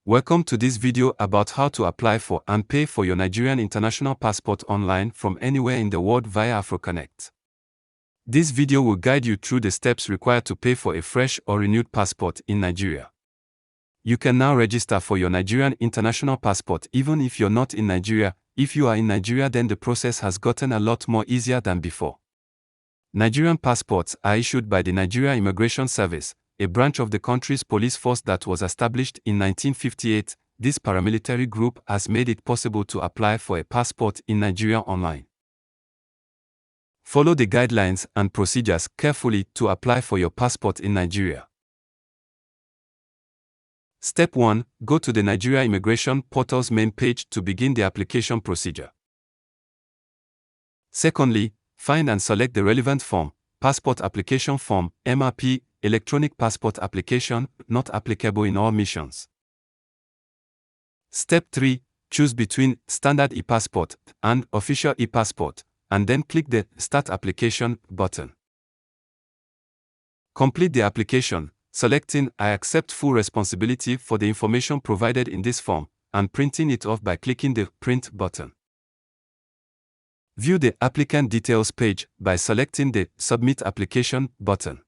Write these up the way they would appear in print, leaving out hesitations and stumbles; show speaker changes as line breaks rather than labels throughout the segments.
Welcome to this video about how to apply for and pay for your Nigerian International Passport online from anywhere in the world via Afrokonnect. This video will guide you through the steps required to pay for a fresh or renewed passport in Nigeria. You can now register for your Nigerian International Passport even if you're not in Nigeria. If you are in Nigeria, then the process has gotten a lot more easier than before. Nigerian passports are issued by the Nigerian Immigration Service, a branch of the country's police force that was established in 1958. This paramilitary group has made it possible to apply for a passport in Nigeria online. Follow the guidelines and procedures carefully to apply for your passport in Nigeria. Step 1. Go to the Nigeria Immigration Portal's main page to begin the application procedure. Secondly, find and select the relevant form, Passport Application Form, MAP, Electronic Passport Application, not applicable in all missions. Step 3. Choose between Standard e-Passport and Official e-Passport, and then click the Start Application button. Complete the application, selecting I accept full responsibility for the information provided in this form, and printing it off by clicking the Print button. View the applicant details page by selecting the Submit Application button.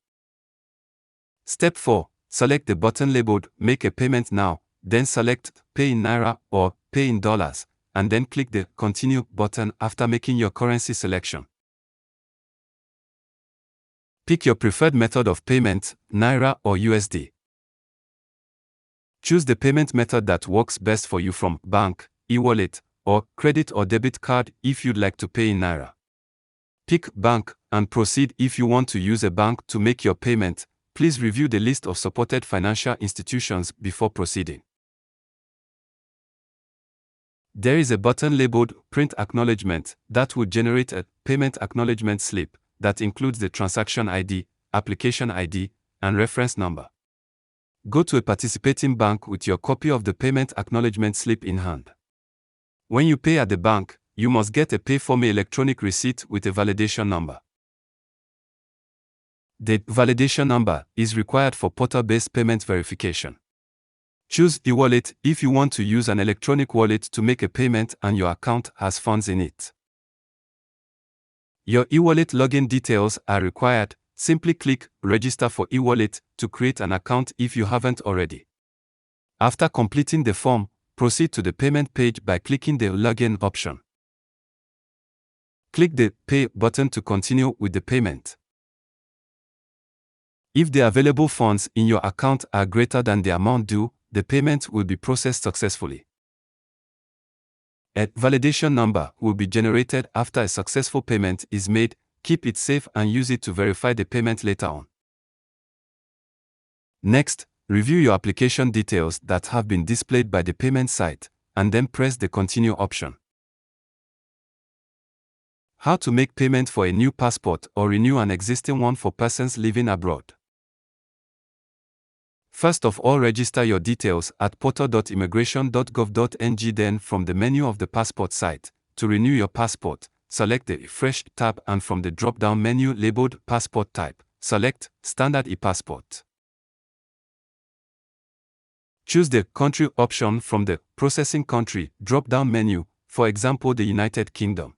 Step 4. Select the button labeled Make a Payment Now, then select Pay in Naira or Pay in Dollars, and then click the Continue button after making your currency selection. Pick your preferred method of payment, Naira or USD. Choose the payment method that works best for you from bank, e-wallet, or credit or debit card if you'd like to pay in Naira. Pick bank and proceed if you want to use a bank to make your payment. Please review the list of supported financial institutions before proceeding. There is a button labeled Print Acknowledgement that will generate a payment acknowledgement slip that includes the transaction ID, application ID, and reference number. Go to a participating bank with your copy of the payment acknowledgement slip in hand. When you pay at the bank, you must get a Pay4Me electronic receipt with a validation number. The validation number is required for portal-based payment verification. Choose e-wallet if you want to use an electronic wallet to make a payment and your account has funds in it. Your e-wallet login details are required. Simply click Register for e-wallet to create an account if you haven't already. After completing the form, proceed to the payment page by clicking the Login option. Click the Pay button to continue with the payment. If the available funds in your account are greater than the amount due, the payment will be processed successfully. A validation number will be generated after a successful payment is made. Keep it safe and use it to verify the payment later on. Next, review your application details that have been displayed by the payment site, and then press the Continue option. How to make payment for a new passport or renew an existing one for persons living abroad. First of all, register your details at portal.immigration.gov.ng. Then, from the menu of the passport site, to renew your passport, select the Fresh tab, and from the drop-down menu labeled Passport Type, select Standard e-Passport. Choose the Country option from the Processing Country drop-down menu, for example the United Kingdom.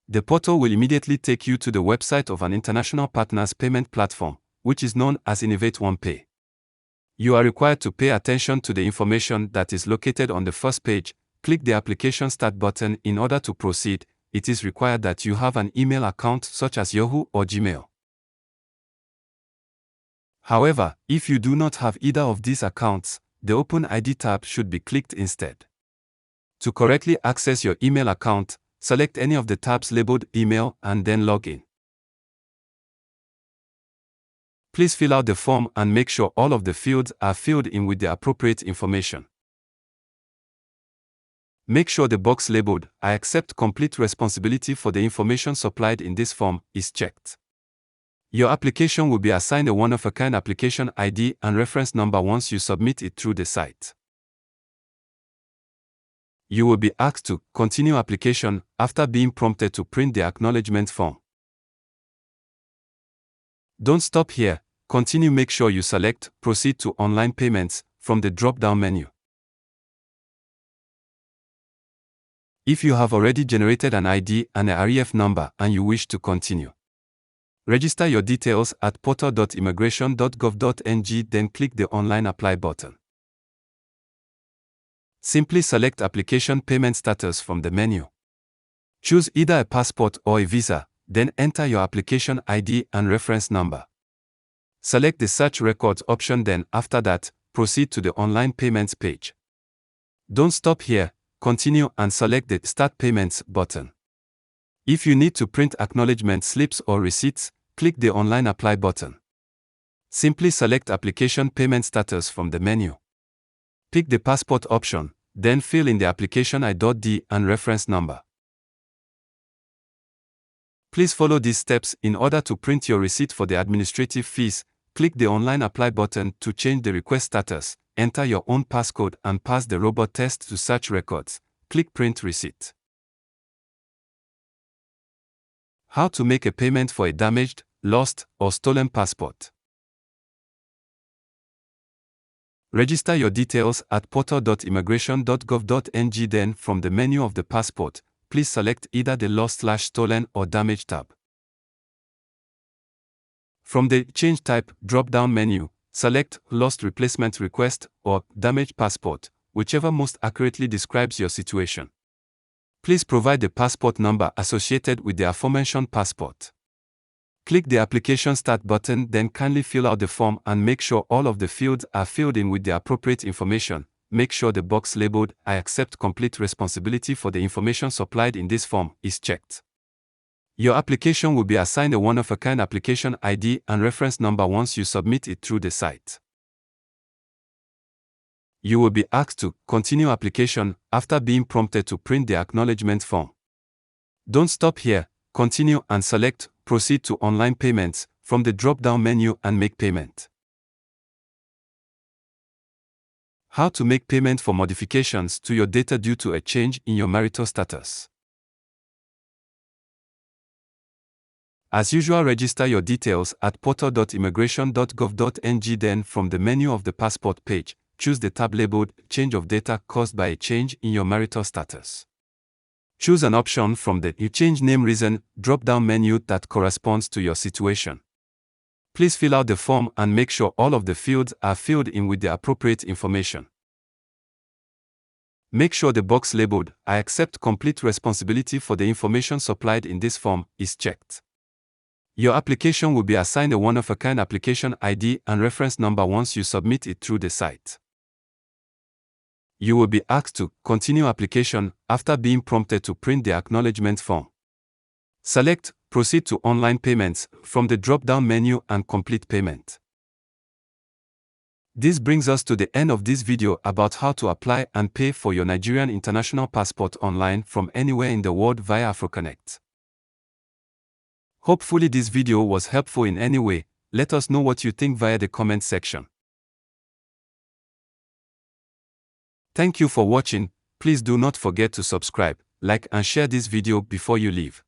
The portal will immediately take you to the website of an international partner's payment platform, which is known as Innovate OnePay. You are required to pay attention to the information that is located on the first page. Click the Application Start button in order to proceed. It is required that you have an email account such as Yahoo or Gmail. However, if you do not have either of these accounts, the Open ID tab should be clicked instead. To correctly access your email account, select any of the tabs labeled Email and then log in. Please fill out the form and make sure all of the fields are filled in with the appropriate information. Make sure the box labeled I accept complete responsibility for the information supplied in this form is checked. Your application will be assigned a one-of-a-kind application ID and reference number once you submit it through the site. You will be asked to continue application after being prompted to print the acknowledgement form. Don't stop here. Continue. Make sure you select Proceed to Online Payments from the drop-down menu. If you have already generated an ID and a REF number and you wish to continue, register your details at portal.immigration.gov.ng, then click the Online Apply button. Simply select Application Payment Status from the menu. Choose either a passport or a visa, then enter your application ID and reference number. Select the Search Records option, then after that, proceed to the Online Payments page. Don't stop here, continue and select the Start Payments button. If you need to print acknowledgement slips or receipts, click the Online Apply button. Simply select Application Payment Status from the menu. Pick the Passport option, then fill in the application ID and reference number. Please follow these steps in order to print your receipt for the administrative fees. Click the Online Apply button to change the request status, enter your own passcode and pass the robot test to Search Records. Click Print Receipt. How to make a payment for a damaged, lost, or stolen passport. Register your details at portal.immigration.gov.ng, then from the menu of the passport, please select either the Lost/Stolen or Damaged tab. From the Change Type drop-down menu, select Lost Replacement Request or Damaged Passport, whichever most accurately describes your situation. Please provide the passport number associated with the aforementioned passport. Click the Application Start button, then kindly fill out the form and make sure all of the fields are filled in with the appropriate information. Make sure the box labeled "I accept complete responsibility for the information supplied in this form" is checked. Your application will be assigned a one-of-a-kind application ID and reference number once you submit it through the site. You will be asked to continue application after being prompted to print the acknowledgement form. Don't stop here, continue and select Proceed to Online Payments from the drop-down menu and make payment. How to make payment for modifications to your data due to a change in your marital status. As usual, register your details at portal.immigration.gov.ng, then from the menu of the passport page, choose the tab labeled Change of Data Caused by a Change in Your Marital Status. Choose an option from the You Change Name Reason drop-down menu that corresponds to your situation. Please fill out the form and make sure all of the fields are filled in with the appropriate information. Make sure the box labeled "I accept complete responsibility for the information supplied in this form" is checked. Your application will be assigned a one-of-a-kind application ID and reference number once you submit it through the site. You will be asked to continue application after being prompted to print the acknowledgement form. Select Proceed to Online Payments from the drop-down menu and complete payment. This brings us to the end of this video about how to apply and pay for your Nigerian International Passport online from anywhere in the world via Afrokonnect. Hopefully this video was helpful in any way. Let us know what you think via the comment section. Thank you for watching. Please do not forget to subscribe, like and share this video before you leave.